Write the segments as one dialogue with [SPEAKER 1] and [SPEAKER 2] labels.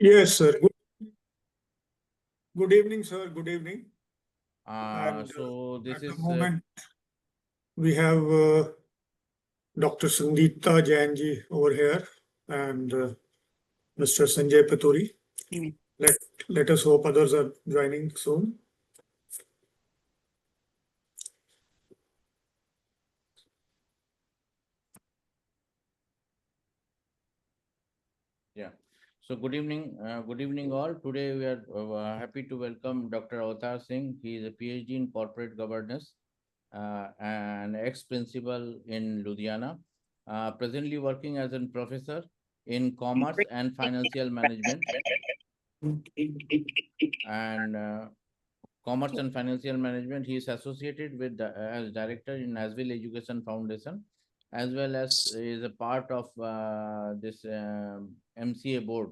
[SPEAKER 1] Yes, sir. Good evening, sir. Good evening. And
[SPEAKER 2] So this
[SPEAKER 1] at the
[SPEAKER 2] is
[SPEAKER 1] moment, we have Dr. Sangeeta Jainji over here and Mr. Sanjay Paturi. Let us hope others are joining soon.
[SPEAKER 2] yeah. So good evening all. Today we are happy to welcome Dr. Avtar Singh. He is a PhD in corporate governance and ex-principal in Ludhiana. Presently working as a professor in commerce and financial management and commerce and financial management. He is associated with as director in Nashville Education Foundation, as well as is a part of this MCA board.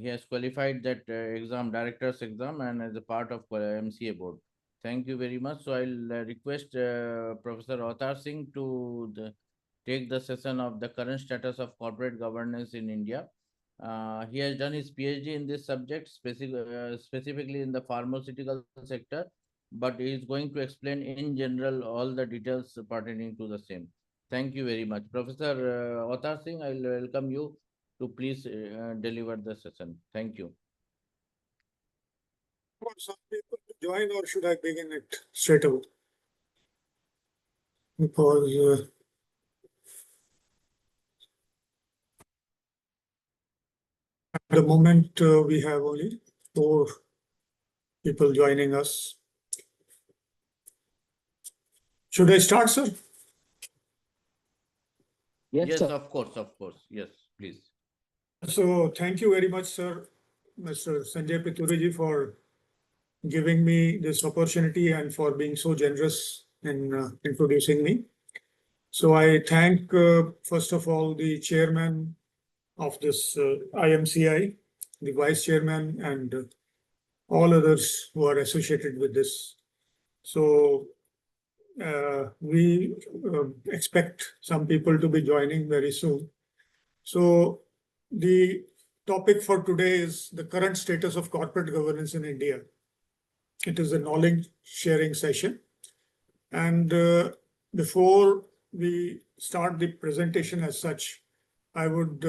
[SPEAKER 2] He has qualified that exam, director's exam, and as a part of MCA board. Thank you very much. So I'll request Professor Avtar Singh to take the session of the current status of corporate governance in India. He has done his PhD in this subject, specifically in the pharmaceutical sector, but he is going to explain in general all the details pertaining to the same. Thank you very much. Professor Avtar Singh, I will welcome you to please deliver the session. Thank you.
[SPEAKER 1] For some people to join, or should I begin it straight away? Because at the moment, we have only 4 people joining us. Should I start, sir?
[SPEAKER 2] Yes, of course. Yes, please.
[SPEAKER 1] So thank you very much, sir, Mr. Sanjay Paturi, for giving me this opportunity and for being so generous in introducing me. So I thank, first of all, the chairman of this IMCI, the vice chairman, and all others who are associated with this. So we expect some people to be joining very soon. So the topic for today is the current status of corporate governance in India. It is a knowledge sharing session. And before we start the presentation as such, I would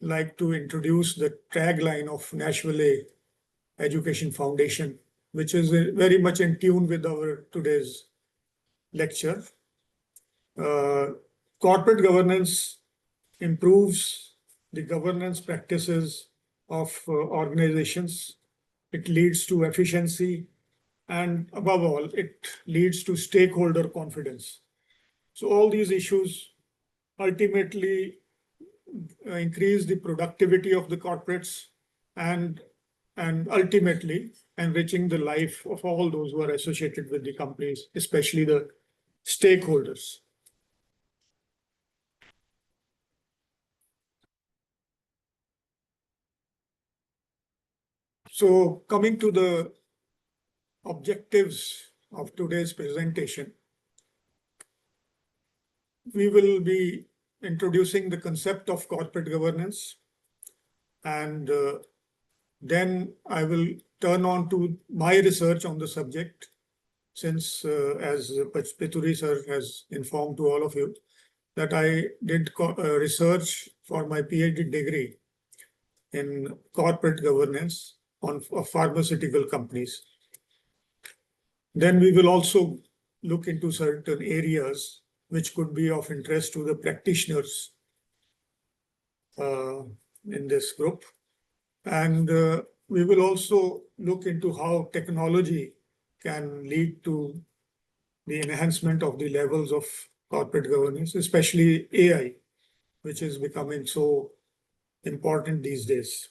[SPEAKER 1] like to introduce the tagline of Nashville Education Foundation, which is very much in tune with our today's lecture. Corporate governance improves the governance practices of organizations. It leads to efficiency, and above all, it leads to stakeholder confidence. So all these issues ultimately increase the productivity of the corporates and ultimately enriching the life of all those who are associated with the companies, especially the stakeholders. So coming to the objectives of today's presentation, we will be introducing the concept of corporate governance, and then I will turn on to my research on the subject, since as Peturi sir has informed to all of you, that I did research for my PhD degree in corporate governance of pharmaceutical companies. Then we will also look into certain areas which could be of interest to the practitioners in this group. And we will also look into how technology can lead to the enhancement of the levels of corporate governance, especially AI, which is becoming so important these days.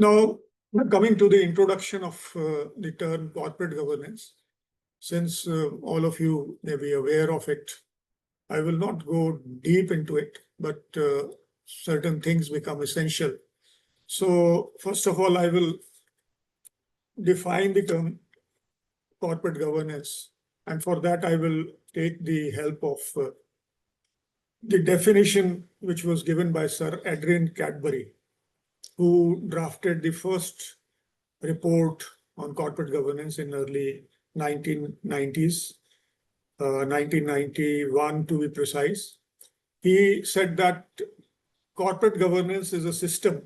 [SPEAKER 1] Now, coming to the introduction of the term corporate governance, since all of you may be aware of it, I will not go deep into it, but certain things become essential. So first of all, I will define the term corporate governance. And for that, I will take the help of the definition which was given by Sir Adrian Cadbury, who drafted the first report on corporate governance in early 1990s, 1991 to be precise. He said that corporate governance is a system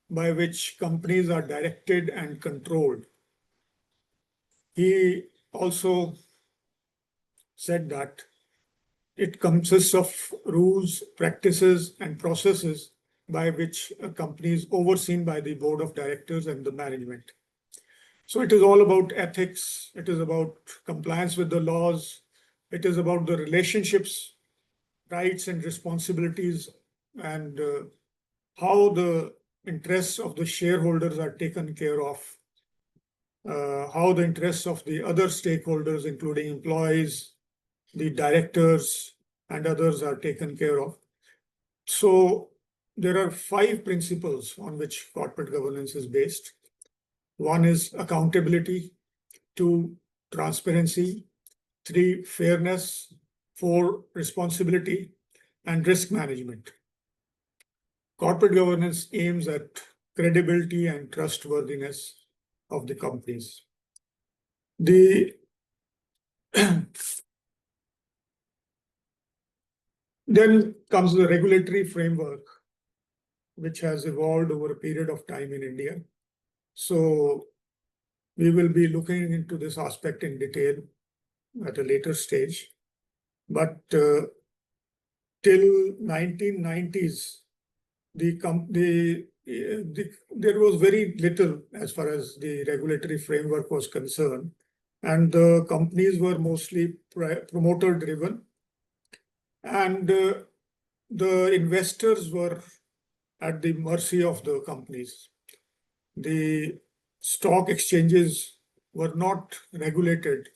[SPEAKER 1] by which companies are directed and controlled. He also said that it consists of rules, practices, and processes by which a company is overseen by the board of directors and the management. So it is all about ethics. It is about compliance with the laws. It is about the relationships, rights and responsibilities, and how the interests of the shareholders are taken care of, how the interests of the other stakeholders, including employees, the directors, and others are taken care of. So there are 5 principles on which corporate governance is based. 1 is accountability, 2, transparency, 3, fairness, 4, responsibility, and risk management. Corporate governance aims at credibility and trustworthiness of the companies. Then comes the regulatory framework, which has evolved over a period of time in India. So we will be looking into this aspect in detail at a later stage. But till 1990s, there was very little as far as the regulatory framework was concerned, and the companies were mostly promoter-driven, and the investors were at the mercy of the companies. The stock exchanges were not regulated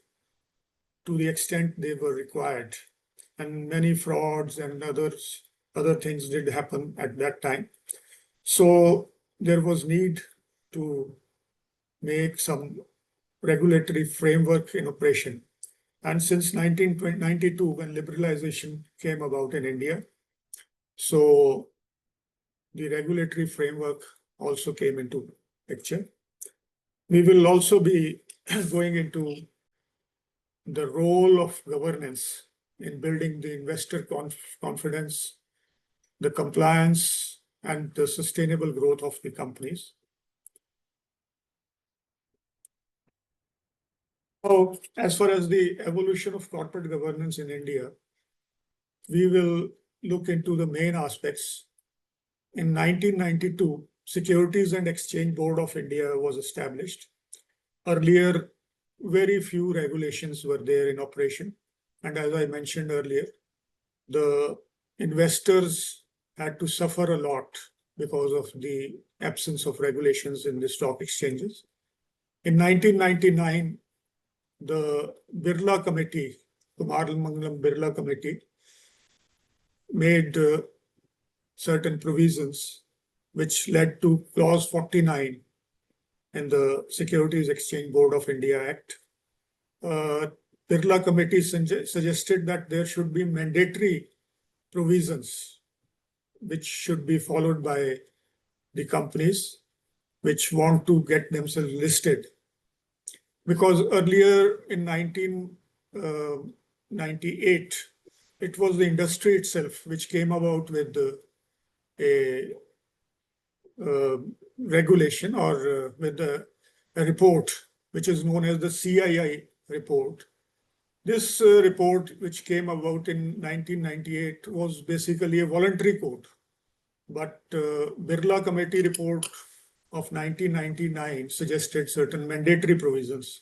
[SPEAKER 1] to the extent they were required, and many frauds and other things did happen at that time. So there was need to make some regulatory framework in operation. And since 1992, when liberalization came about in India, so the regulatory framework also came into picture. We will also be going into the role of governance in building the investor confidence, the compliance, and the sustainable growth of the companies. So, as far as the evolution of corporate governance in India, we will look into the main aspects. In 1992, Securities and Exchange Board of India was established. Earlier, very few regulations were there in operation. And as I mentioned earlier, the investors had to suffer a lot because of the absence of regulations in the stock exchanges. In 1999, the Birla Committee, the Mangalam Birla Committee, made certain provisions which led to Clause 49 in the Securities Exchange Board of India Act. Birla Committee suggested that there should be mandatory provisions which should be followed by the companies which want to get themselves listed. Because earlier in 1998, it was the industry itself which came about with a regulation or with a report, which is known as the CII report. This report, which came about in 1998, was basically a voluntary code. But Birla Committee report of 1999 suggested certain mandatory provisions.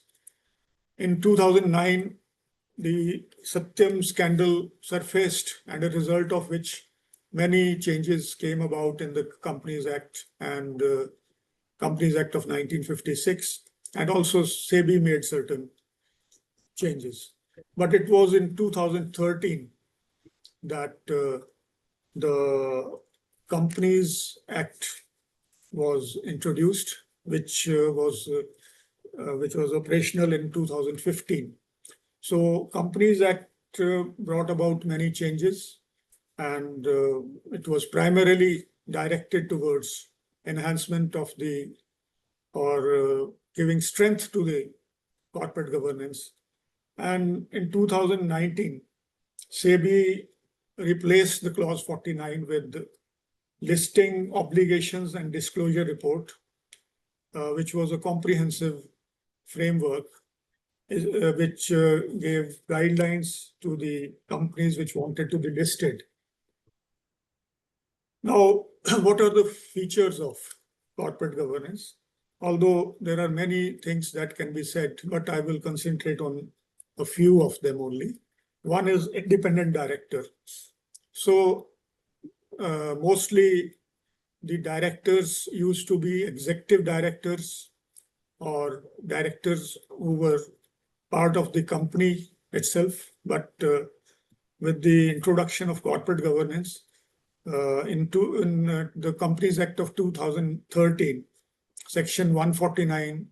[SPEAKER 1] In 2009, the Satyam scandal surfaced, and a result of which many changes came about in the Companies Act and Companies Act of 1956, and also SEBI made certain changes. But it was in 2013 that the Companies Act was introduced, which was operational in 2015. So Companies Act brought about many changes. and it was primarily directed towards enhancement of the or giving strength to the corporate governance. And in 2019, SEBI replaced the clause 49 with the listing obligations and disclosure report, which was a comprehensive framework which gave guidelines to the companies which wanted to be listed. Now, what are the features of corporate governance? Although there are many things that can be said, but I will concentrate on a few of them only. One is independent director. So mostly the directors used to be executive directors or directors who were part of the company itself. But with the introduction of corporate governance in the Companies Act of 2013, Section 149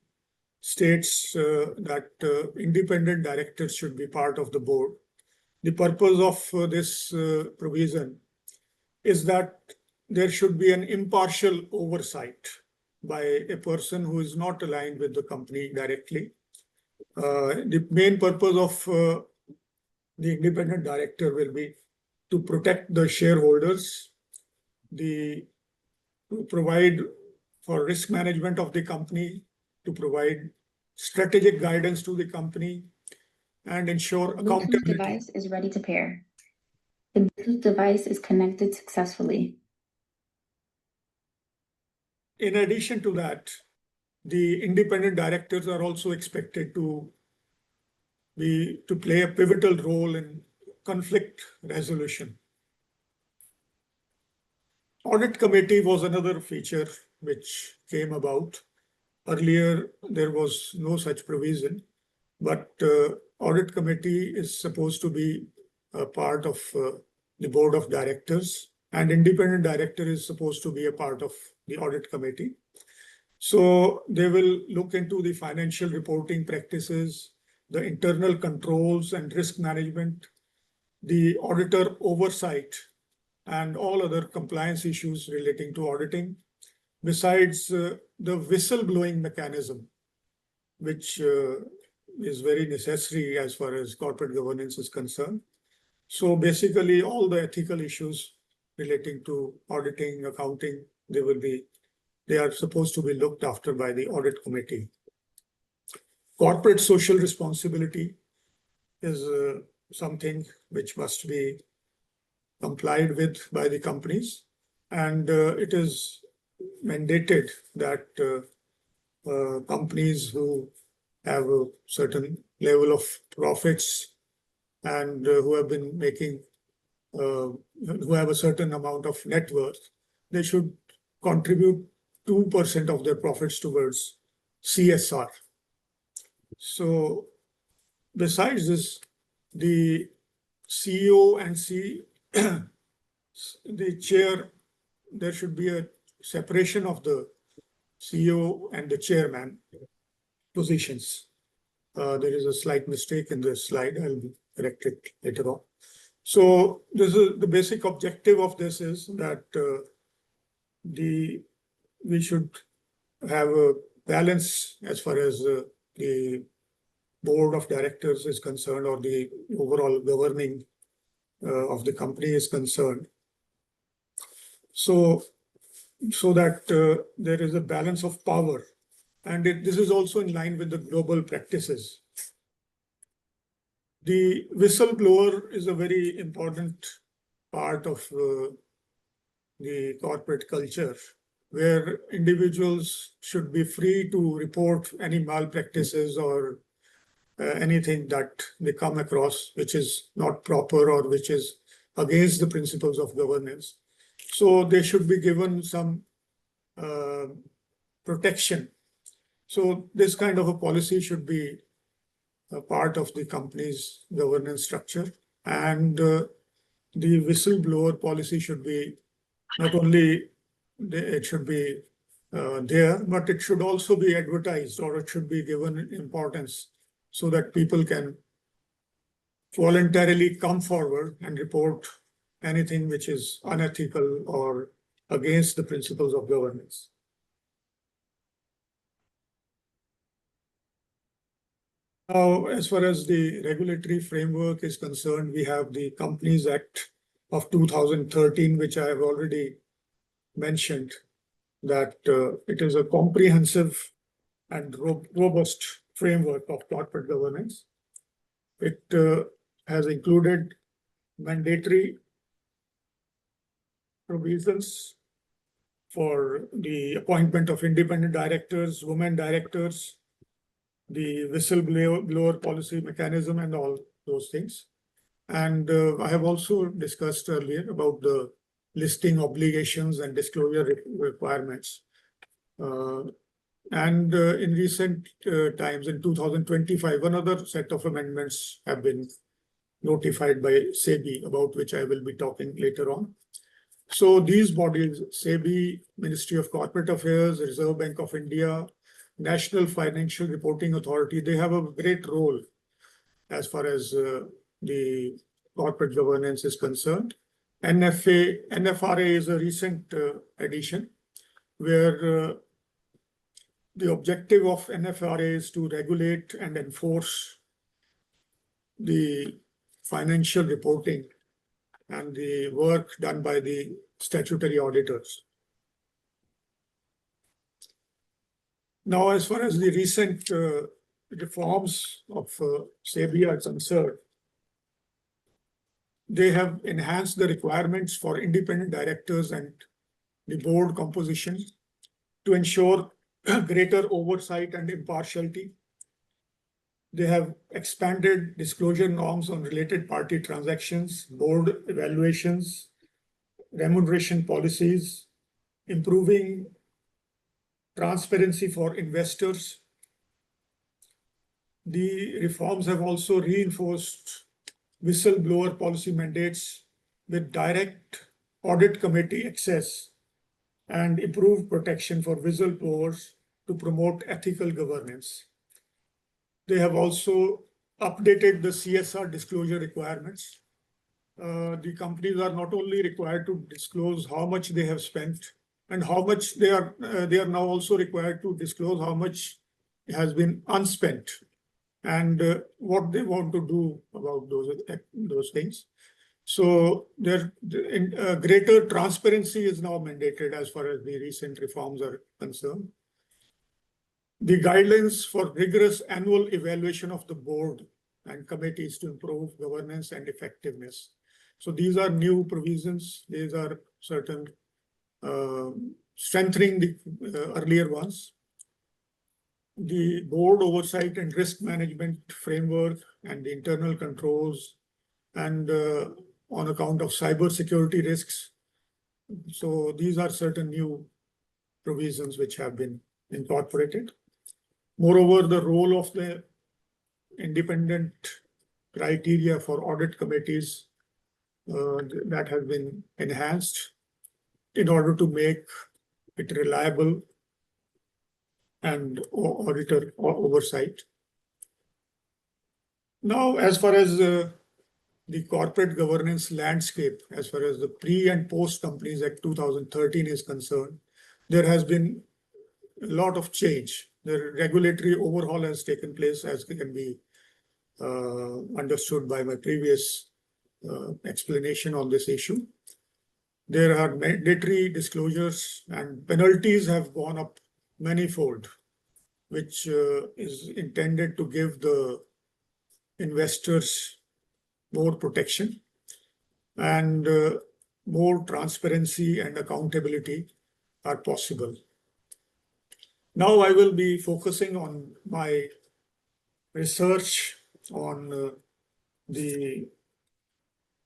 [SPEAKER 1] states that independent directors should be part of the board. The purpose of this provision is that there should be an impartial oversight by a person who is not aligned with the company directly. The main purpose of the independent director will be to protect the shareholders, to provide for risk management of the company, to provide strategic guidance to the company, and ensure
[SPEAKER 3] Bluetooth
[SPEAKER 1] accountability.
[SPEAKER 3] device is ready to pair. The Bluetooth device is connected successfully.
[SPEAKER 1] In addition to that, the independent directors are also expected to play a pivotal role in conflict resolution. Audit committee was another feature which came about. Earlier, there was no such provision, but audit committee is supposed to be a part of the board of directors, and independent director is supposed to be a part of the audit committee. So they will look into the financial reporting practices, the internal controls and risk management, the auditor oversight, and all other compliance issues relating to auditing, besides the whistleblowing mechanism, which is very necessary as far as corporate governance is concerned. So basically, all the ethical issues relating to auditing, accounting, they are supposed to be looked after by the audit committee. Corporate social responsibility is something which must be complied with by the companies, and it is mandated that companies who have a certain level of profits and who have been making, who have a certain amount of net worth, they should contribute 2% of their profits towards CSR. So besides this, the CEO and the chair, there should be a separation of the CEO and the chairman positions. There is a slight mistake in this slide. I'll correct it later on. So this is the basic objective of this is that we should have a balance as far as the board of directors is concerned, or the overall governing of the company is concerned. So that there is a balance of power, and this is also in line with the global practices. The whistleblower is a very important part of the corporate culture, where individuals should be free to report any malpractices or anything that they come across which is not proper or which is against the principles of governance. So they should be given some protection. So this kind of a policy should be a part of the company's governance structure, and the whistleblower policy should be not only it should be there, but it should also be advertised, or it should be given importance so that people can voluntarily come forward and report anything which is unethical or against the principles of governance. Now, as far as the regulatory framework is concerned, we have the Companies Act of 2013, which I have already mentioned, that it is a comprehensive and robust framework of corporate governance. It has included mandatory provisions for the appointment of independent directors, women directors, the whistleblower policy mechanism, and all those things. And I have also discussed earlier about the listing obligations and disclosure requirements. And in recent times, in 2025, another set of amendments have been notified by SEBI, about which I will be talking later on. So these bodies, SEBI, Ministry of Corporate Affairs, Reserve Bank of India, National Financial Reporting Authority, they have a great role as far as the corporate governance is concerned. NFRA is a recent addition, where the objective of NFRA is to regulate and enforce the financial reporting and the work done by the statutory auditors. Now, as far as the recent reforms of SEBI are concerned, they have enhanced the requirements for independent directors and the board composition to ensure greater oversight and impartiality. They have expanded disclosure norms on related party transactions, board evaluations, remuneration policies, improving transparency for investors. The reforms have also reinforced whistleblower policy mandates with direct audit committee access and improved protection for whistleblowers to promote ethical governance. They have also updated the CSR disclosure requirements. The companies are not only required to disclose how much they have spent and how much they are now also required to disclose how much has been unspent and what they want to do about those things. So greater transparency is now mandated as far as the recent reforms are concerned. The guidelines for rigorous annual evaluation of the board and committees to improve governance and effectiveness. So these are new provisions. These are certain strengthening the earlier ones. The board oversight and risk management framework and the internal controls, and on account of cybersecurity risks. So these are certain new provisions which have been incorporated. Moreover, the role of the independent criteria for audit committees that has been enhanced in order to make it reliable and auditor oversight. Now, as far as the corporate governance landscape, as far as the pre and post Companies Act 2013 is concerned, there has been a lot of change. The regulatory overhaul has taken place, as can be understood by my previous explanation on this issue. There are mandatory disclosures and penalties have gone up manifold, which is intended to give the investors more protection and more transparency and accountability are possible. Now I will be focusing on my research on the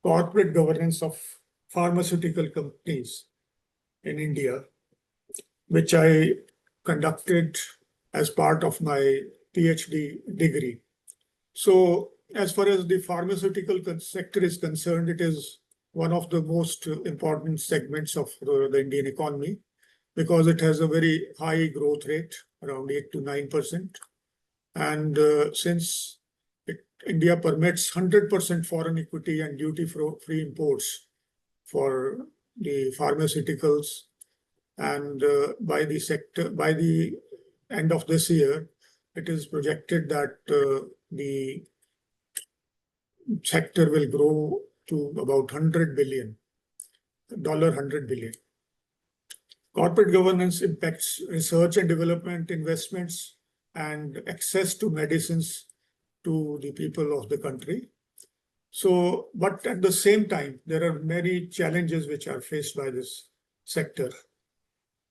[SPEAKER 1] corporate governance of pharmaceutical companies in India, which I conducted as part of my PhD degree. So as far as the pharmaceutical sector is concerned, it is one of the most important segments of the Indian economy because it has a very high growth rate, around 8 to 9%. And since India permits 100% foreign equity and duty-free imports for the pharmaceuticals. And by the end of this year, it is projected that the sector will grow to about $100 billion. Corporate governance impacts research and development investments and access to medicines to the people of the country. So, but at the same time, there are many challenges which are faced by this sector.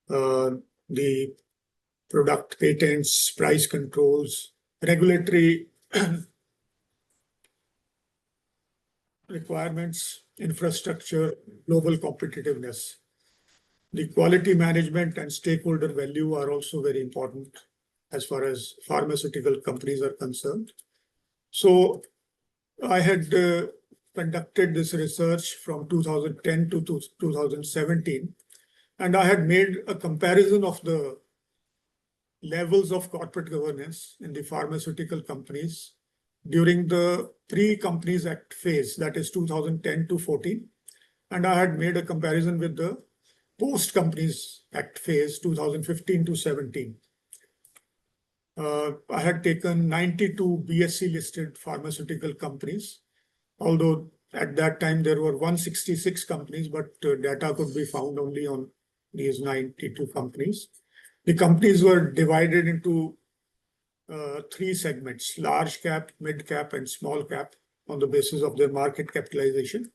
[SPEAKER 1] The product patents, price controls, regulatory requirements, infrastructure, global competitiveness. The quality management and stakeholder value are also very important as far as pharmaceutical companies are concerned. So I had conducted this research from 2010 to 2017, and I had made a comparison of the levels of corporate governance in the pharmaceutical companies during the pre-Companies Act phase, that is 2010 to 14. And I had made a comparison with the post-Companies Act phase, 2015 to 17. I had taken 92 BSE listed pharmaceutical companies, although at that time there were 166 companies, but data could be found only on these 92 companies. The companies were divided into three segments: large cap, mid cap, and small cap, on the basis of their market capitalization.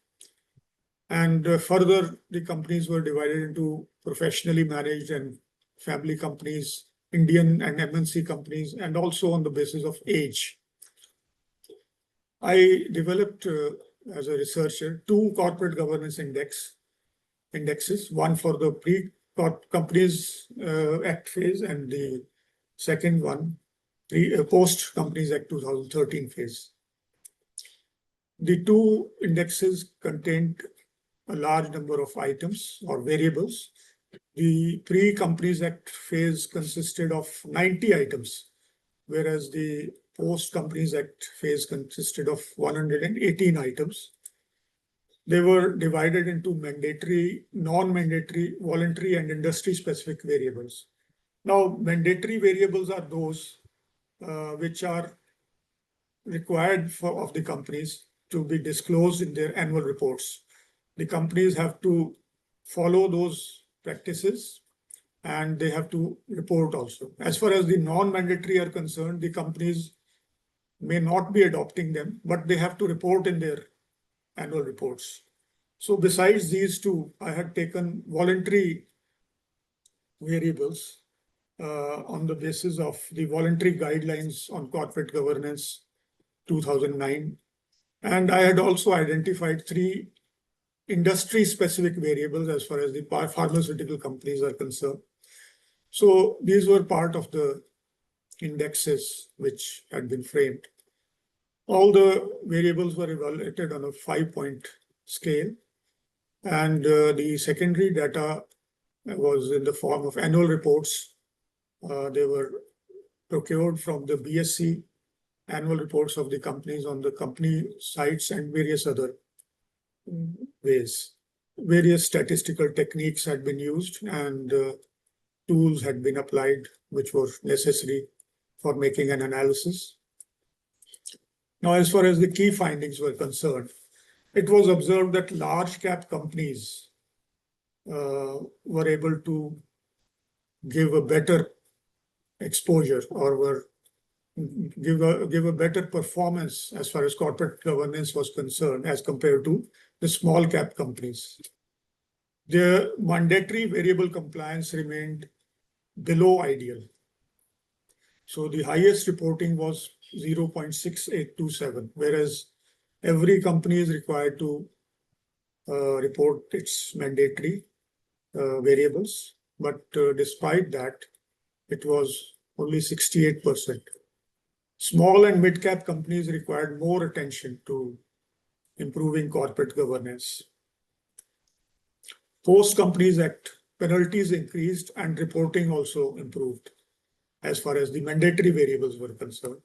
[SPEAKER 1] And further, the companies were divided into professionally managed and family companies, Indian and MNC companies, and also on the basis of age. I developed, as a researcher, two corporate governance indexes, one for the pre-Companies Act phase and the second one, the post-Companies Act 2013 phase. The two indexes contained a large number of items or variables. The pre-Companies Act phase consisted of 90 items, whereas the post-Companies Act phase consisted of 118 items. They were divided into mandatory, non-mandatory, voluntary, and industry-specific variables. Now, mandatory variables are those which are required of the companies to be disclosed in their annual reports. The companies have to follow those practices and they have to report also. As far as the non-mandatory are concerned, the companies may not be adopting them, but they have to report in their annual reports. So besides these two, I had taken voluntary variables on the basis of the voluntary guidelines on corporate governance 2009. And I had also identified three industry-specific variables as far as the pharmaceutical companies are concerned. So these were part of the indexes which had been framed. All the variables were evaluated on a 5-point scale. And the secondary data was in the form of annual reports. They were procured from the BSE annual reports of the companies on the company sites and various other ways. Various statistical techniques had been used and tools had been applied which were necessary for making an analysis. Now, as far as the key findings were concerned, it was observed that large cap companies were able to give a better exposure or were give a better performance as far as corporate governance was concerned as compared to the small cap companies. Their mandatory variable compliance remained below ideal. So the highest reporting was 0.6827, whereas every company is required to report its mandatory variables. But despite that, it was only 68%. Small and mid-cap companies required more attention to improving corporate governance. Post-Companies Act, penalties increased and reporting also improved as far as the mandatory variables were concerned.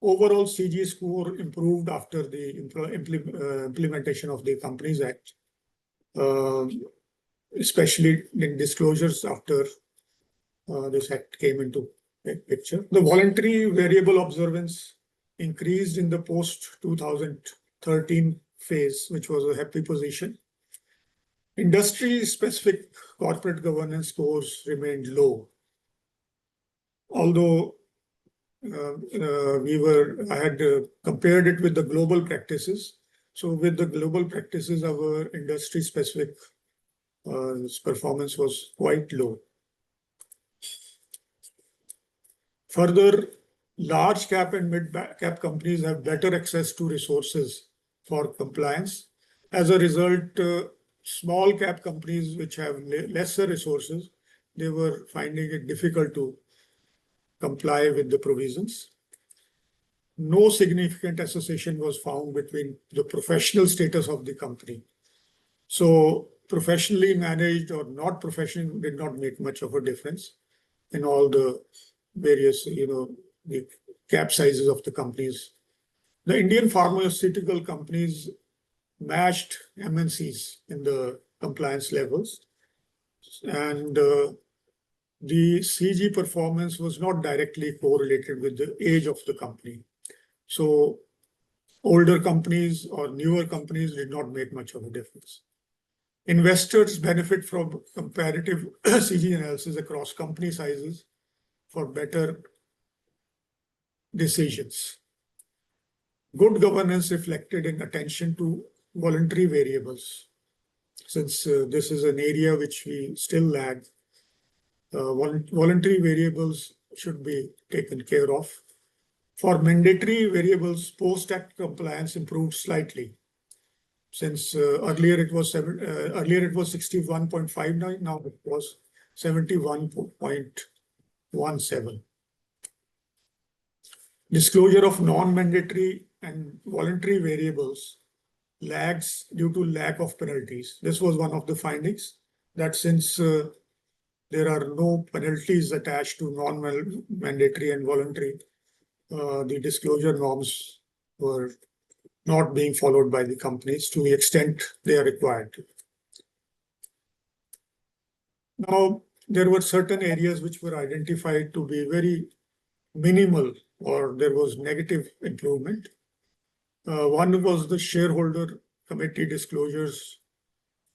[SPEAKER 1] Overall, CG score improved after the implementation of the Companies Act. especially in disclosures after this act came into picture. The voluntary variable observance increased in the post-2013 phase, which was a happy position. Industry-specific corporate governance scores remained low. Although I had compared it with the global practices. So with the global practices, our industry-specific performance was quite low. Further, large cap and mid cap companies have better access to resources for compliance. As a result, small cap companies which have lesser resources, they were finding it difficult to comply with the provisions. No significant association was found between the professional status of the company. So professionally managed or not professional did not make much of a difference in all the various, the cap sizes of the companies. The Indian pharmaceutical companies matched MNCs in the compliance levels, and the CG performance was not directly correlated with the age of the company. So older companies or newer companies did not make much of a difference. Investors benefit from comparative CG analysis across company sizes for better decisions. Good governance reflected in attention to voluntary variables. Since this is an area which we still lag, voluntary variables should be taken care of. For mandatory variables, post-act compliance improved slightly. Since earlier it was 61.59, now it was 71.17. Disclosure of non-mandatory and voluntary variables lags due to lack of penalties. This was one of the findings, that since there are no penalties attached to non-mandatory and voluntary, the disclosure norms were not being followed by the companies to the extent they are required. Now, there were certain areas which were identified to be very minimal, or there was negative improvement. One was the shareholder committee disclosures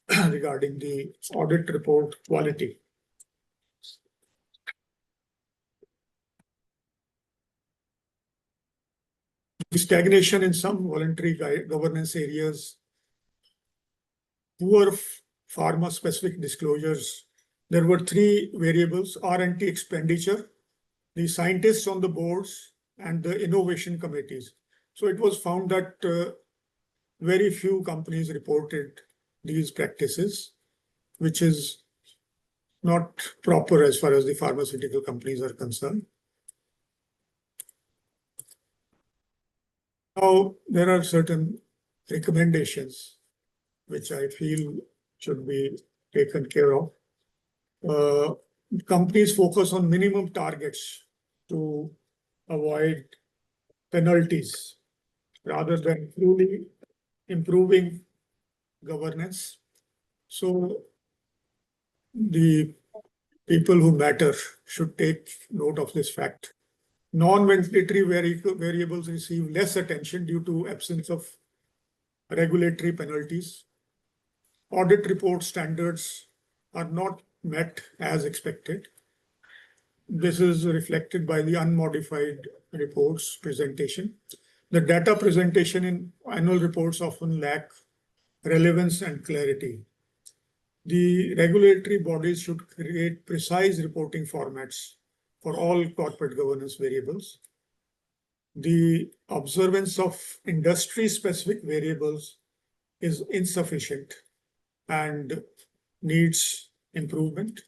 [SPEAKER 1] regarding the audit report quality. The stagnation in some voluntary governance areas, poor pharma-specific disclosures. There were three variables: R&D expenditure, the scientists on the boards, and the innovation committees. So it was found that very few companies reported these practices, which is not proper as far as the pharmaceutical companies are concerned. Now, there are certain recommendations which I feel should be taken care of. Companies focus on minimum targets to avoid penalties rather than truly improving governance. So the people who matter should take note of this fact. Non-mandatory variables receive less attention due to absence of regulatory penalties. Audit report standards are not met as expected. This is reflected by the unmodified reports presentation. The data presentation in annual reports often lack relevance and clarity. The regulatory bodies should create precise reporting formats for all corporate governance variables. The observance of industry-specific variables is insufficient and needs improvement.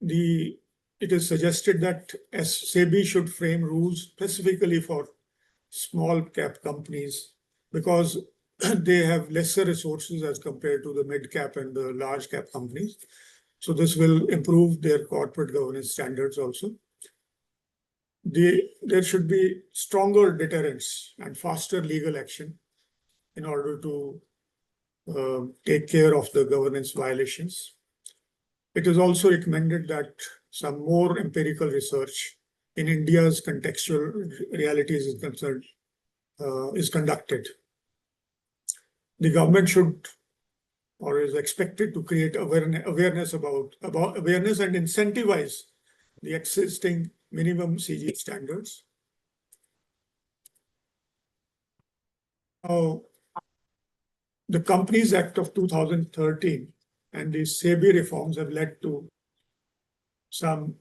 [SPEAKER 1] It is suggested that SEBI should frame rules specifically for small cap companies because they have lesser resources as compared to the mid cap and the large cap companies. So this will improve their corporate governance standards also. There should be stronger deterrence and faster legal action in order to take care of the governance violations. It is also recommended that some more empirical research in India's contextual realities is concerned, is conducted. The government should or is expected to create awareness awareness and incentivize the existing minimum CG standards. Now, the Companies Act of 2013 and the SEBI reforms have led to some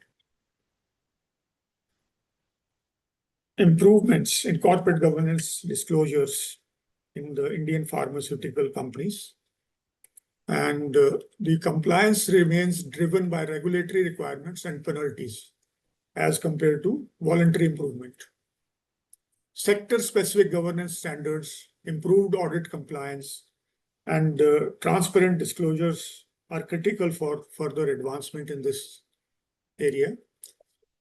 [SPEAKER 1] improvements in corporate governance disclosures in the Indian pharmaceutical companies. And the compliance remains driven by regulatory requirements and penalties as compared to voluntary improvement. Sector-specific governance standards, improved audit compliance, and transparent disclosures are critical for further advancement in this area.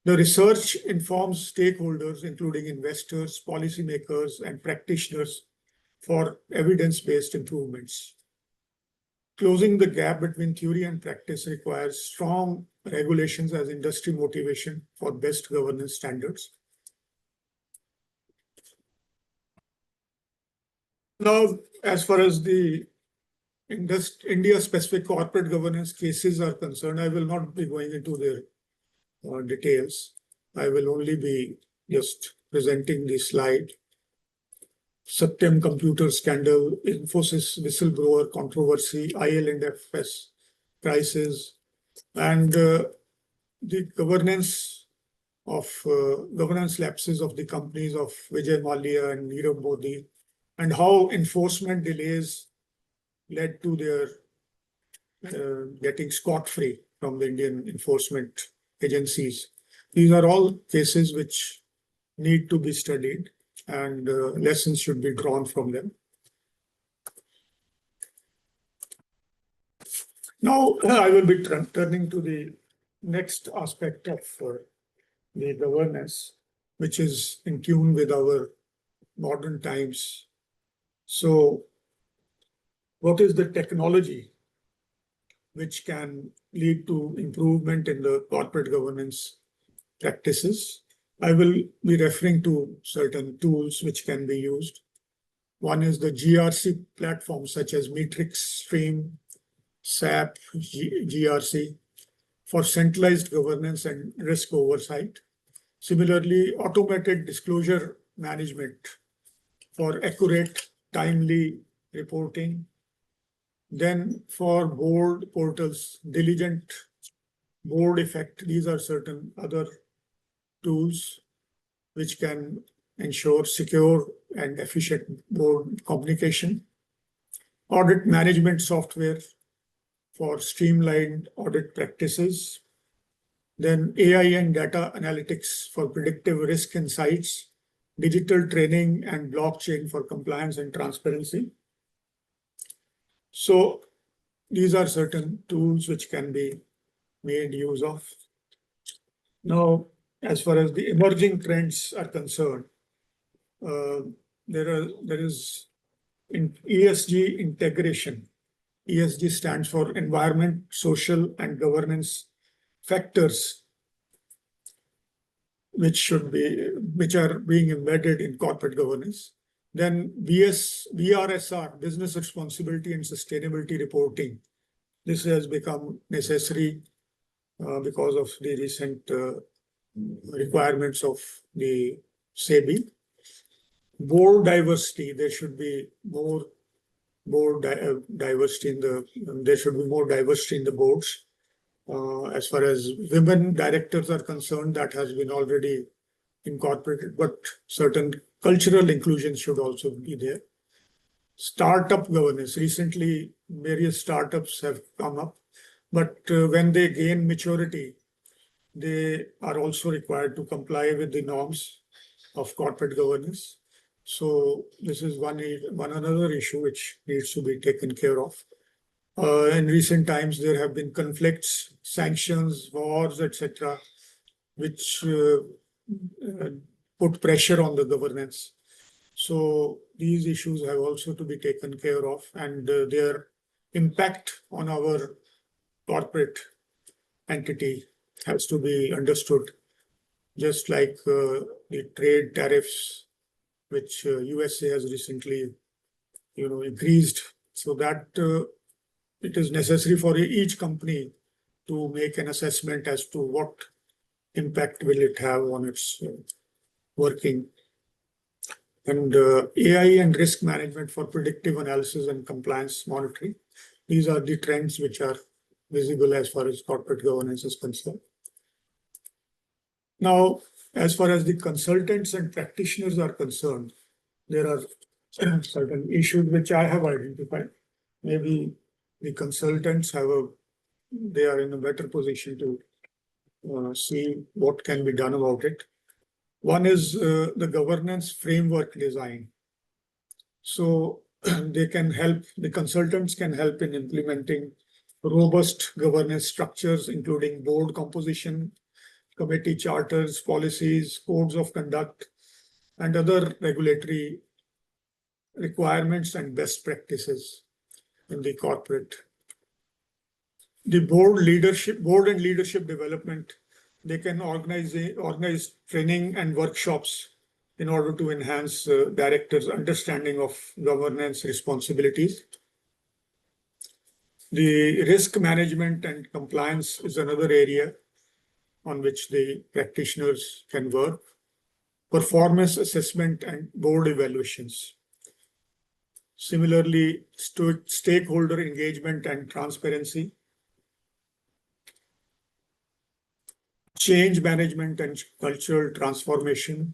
[SPEAKER 1] The research informs stakeholders, including investors, policymakers, and practitioners, for evidence-based improvements. Closing the gap between theory and practice requires strong regulations as industry motivation for best governance standards. Now, as far as the India-specific corporate governance cases are concerned, I will not be going into their details. I will only be just presenting the slide. Satyam Computer Scandal, Infosys Whistleblower Controversy, IL&FS crisis, and the governance lapses of the companies of Vijay Mallya and Nirav Modi, and how enforcement delays led to their getting scot-free from the Indian enforcement agencies. These are all cases which need to be studied, and lessons should be drawn from them. Now, I will be turning to the next aspect of the governance, which is in tune with our modern times. So, what is the technology which can lead to improvement in the corporate governance practices? I will be referring to certain tools which can be used. One is the GRC platforms such as Matrix, Stream, SAP, GRC for centralized governance and risk oversight. Similarly, automated disclosure management for accurate, timely reporting. Then for board portals, diligent board effect. These are certain other tools which can ensure secure and efficient board communication. Audit management software for streamlined audit practices. Then AI and data analytics for predictive risk insights. Digital training and blockchain for compliance and transparency. So these are certain tools which can be made use of. Now, as far as the emerging trends are concerned, there is in ESG integration. ESG stands for environment, social, and governance factors, which are being embedded in corporate governance. Then BRSR, business responsibility and sustainability reporting. This has become necessary because of the recent requirements of the SEBI. Board diversity, there should be more diversity in the boards. As far as women directors are concerned, that has been already incorporated, but certain cultural inclusion should also be there. Startup governance. Recently, various startups have come up, but when they gain maturity, they are also required to comply with the norms of corporate governance. So this is one another issue which needs to be taken care of. In recent times, there have been conflicts, sanctions, wars, etc., which put pressure on the governance. So these issues have also to be taken care of, and their impact on our corporate entity has to be understood. Just like the trade tariffs, which USA has recently, increased, so that it is necessary for each company to make an assessment as to what impact will it have on its working. And AI and risk management for predictive analysis and compliance monitoring. These are the trends which are visible as far as corporate governance is concerned. Now, as far as the consultants and practitioners are concerned, there are certain issues which I have identified. Maybe the consultants they are in a better position to see what can be done about it. One is the governance framework design. So the consultants can help in implementing robust governance structures, including board composition, committee charters, policies, codes of conduct, and other regulatory requirements and best practices in the corporate. The board and leadership development, they can organize training and workshops in order to enhance directors' understanding of governance responsibilities. The risk management and compliance is another area on which the practitioners can work. Performance assessment and board evaluations. Similarly, stakeholder engagement and transparency. Change management and cultural transformation.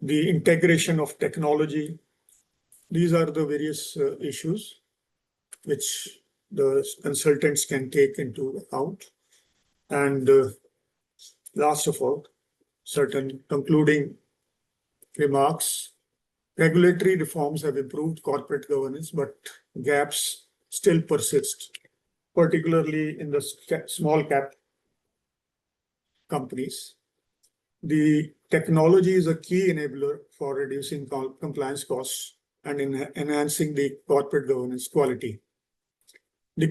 [SPEAKER 1] The integration of technology. These are the various issues which the consultants can take into account. And last of all, certain concluding remarks. Regulatory reforms have improved corporate governance, but gaps still persist, particularly in the small cap companies. The technology is a key enabler for reducing compliance costs and enhancing the corporate governance quality. The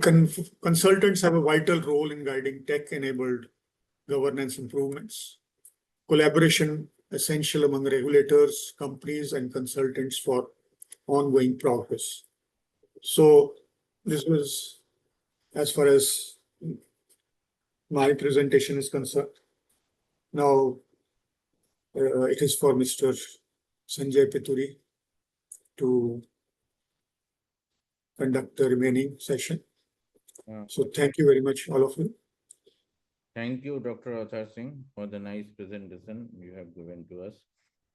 [SPEAKER 1] consultants have a vital role in guiding tech-enabled governance improvements. Collaboration essential among regulators, companies, and consultants for ongoing progress. So this was as far as my presentation is concerned. Now it is for Mr. Sanjay Pituri to conduct the remaining session. So thank you very much, all of you.
[SPEAKER 2] Thank you, Dr. Avtar Singh, for the nice presentation you have given to us.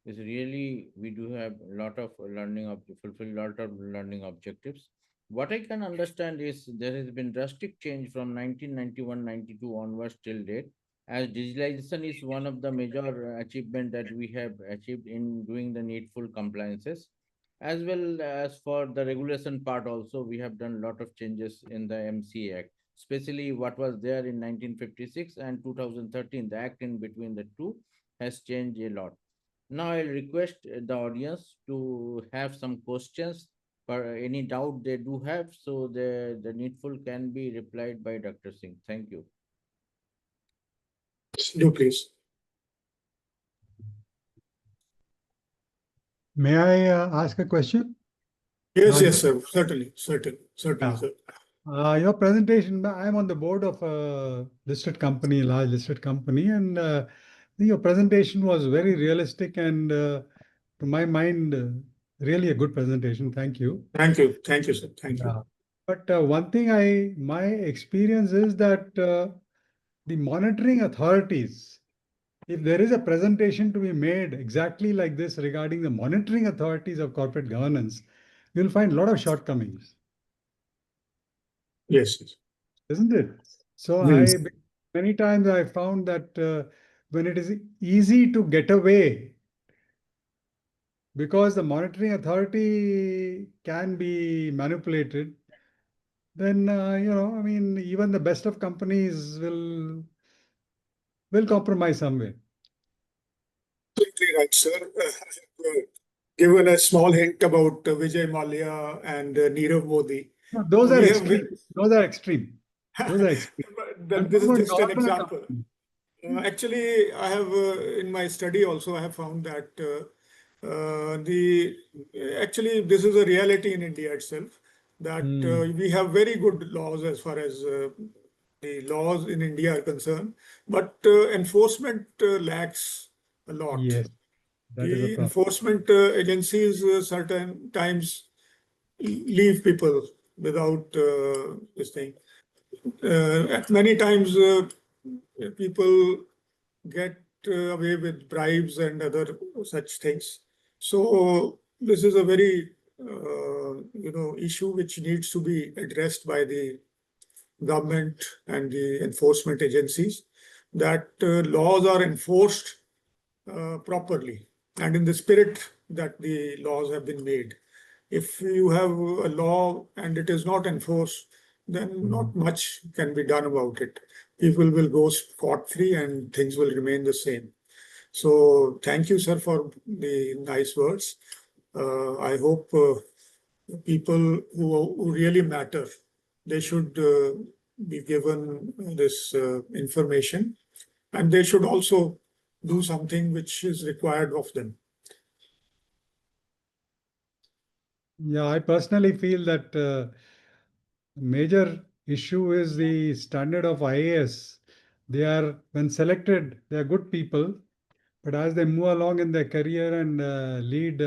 [SPEAKER 2] It's really, we do have a lot of fulfill a lot of learning objectives. What I can understand is there has been drastic change from 1991-92 onwards till date, as digitalization is one of the major achievement that we have achieved in doing the needful compliances. As well as for the regulation part also, we have done a lot of changes in the IMCI Act, especially what was there in 1956 and 2013. The act in between the two has changed a lot. Now I'll request the audience to have some questions for any doubt they do have, so the needful can be replied by Dr. Singh. Thank you.
[SPEAKER 1] Do please.
[SPEAKER 4] May I ask a question?
[SPEAKER 1] Yes, yes, sir. Certainly,
[SPEAKER 4] Yeah.
[SPEAKER 1] sir.
[SPEAKER 4] Your presentation, I'm on the board of a listed company, large listed company, and your presentation was very realistic and to my mind, really a good presentation. Thank you.
[SPEAKER 1] Thank you, sir. Thank you.
[SPEAKER 4] But one thing my experience is that the monitoring authorities, if there is a presentation to be made exactly like this regarding the monitoring authorities of corporate governance, you'll find a lot of shortcomings.
[SPEAKER 1] Yes, yes.
[SPEAKER 4] Isn't it? So
[SPEAKER 1] Yes.
[SPEAKER 4] many times I found that when it is easy to get away, because the monitoring authority can be manipulated, then I mean, even the best of companies will compromise somewhere.
[SPEAKER 1] Absolutely right, sir. given a small hint about Vijay Mallya and Nirav Modi.
[SPEAKER 4] No, those are
[SPEAKER 1] We have
[SPEAKER 4] extreme. Those are extreme. Those are extreme. I'm
[SPEAKER 1] This is
[SPEAKER 4] talking
[SPEAKER 1] just an
[SPEAKER 4] about government
[SPEAKER 1] example.
[SPEAKER 4] company.
[SPEAKER 1] Actually, I have in my study also I have found that the actually this is a reality in India itself, that we have very good laws as far as the laws in India are concerned, but enforcement lacks a lot.
[SPEAKER 4] Yes, that is a
[SPEAKER 1] The
[SPEAKER 4] problem.
[SPEAKER 1] enforcement agencies certain times leave people without this thing. Many times people get away with bribes and other such things. So this is a very issue which needs to be addressed by the government and the enforcement agencies, that laws are enforced properly and in the spirit that the laws have been made. If you have a law and it is not enforced, then not much can be done about it. People will go scot-free and things will remain the same. So thank you, sir, for the nice words. I hope people who really matter, they should be given this information, and they should also do something which is required of them.
[SPEAKER 4] Yeah, I personally feel that major issue is the standard of IAS. They are, when selected, they are good people, but as they move along in their career and lead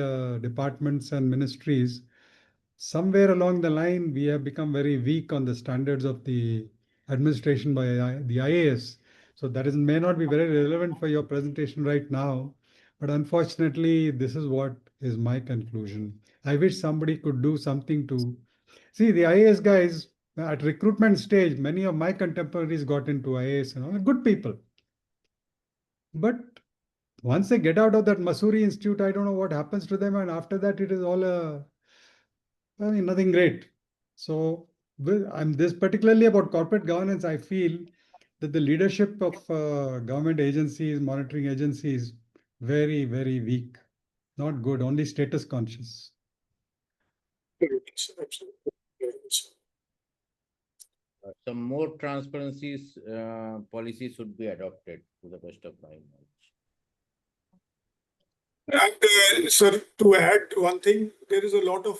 [SPEAKER 4] departments and ministries, somewhere along the line, we have become very weak on the standards of the administration by the IAS. So that is may not be very relevant for your presentation right now, but unfortunately, this is what is my conclusion. I wish somebody could do something to see the IAS guys at recruitment stage. Many of my contemporaries got into IAS and all, good people. But once they get out of that Masuri Institute, I don't know what happens to them. And after that, it is all nothing great. So I'm this particularly about corporate governance. I feel that the leadership of government agencies, monitoring agencies, very, very weak, not good, only status conscious.
[SPEAKER 2] Some more transparencies policies should be adopted to the best of my knowledge.
[SPEAKER 1] And sir, to add one thing, there is a lot of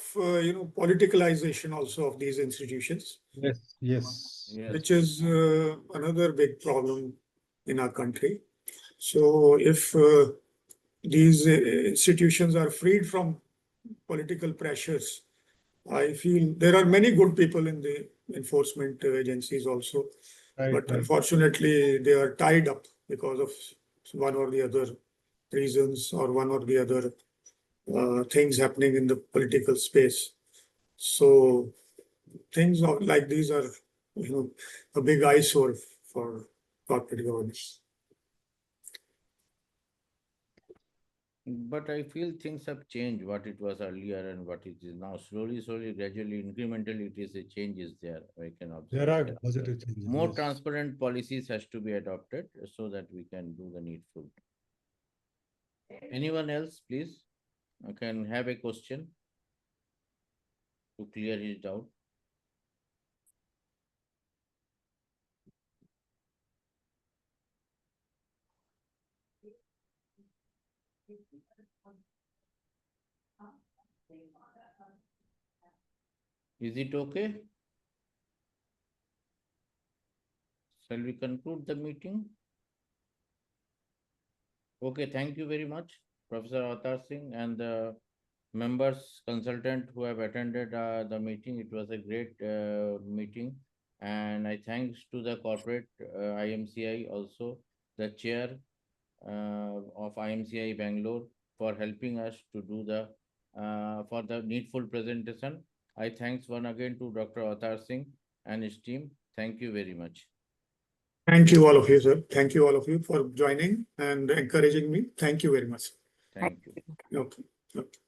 [SPEAKER 1] politicalization also of these institutions.
[SPEAKER 4] Yes, yes.
[SPEAKER 2] Yes.
[SPEAKER 1] Which is another big problem in our country. So if these institutions are freed from political pressures, I feel there are many good people in the enforcement agencies also,
[SPEAKER 4] Right,
[SPEAKER 1] but
[SPEAKER 4] right.
[SPEAKER 1] unfortunately they are tied up because of one or the other reasons or one or the other things happening in the political space. So things like these are, a big eyesore for corporate governance.
[SPEAKER 2] But I feel things have changed what it was earlier and what it is now. Slowly, gradually, incrementally, it is a change is there. I can observe.
[SPEAKER 4] There are positive changes.
[SPEAKER 2] More
[SPEAKER 4] yes.
[SPEAKER 2] transparent policies has to be adopted so that we can do the needful. Anyone else, please? I can have a question to clear his doubt. Is it okay? Shall we conclude the meeting? Okay, thank you very much, Professor Avtar Singh and the members, consultant who have attended the meeting. It was a great meeting. And I thanks to the corporate IMCI also, the chair of IMCI Bangalore for helping us to do the for the needful presentation. I thanks once again to Dr. Avtar Singh and his team. Thank you very much.
[SPEAKER 1] Thank you all of you, sir. Thank you all of you for joining and encouraging me. Thank you very much.
[SPEAKER 2] Thank you.
[SPEAKER 1] Okay. Okay.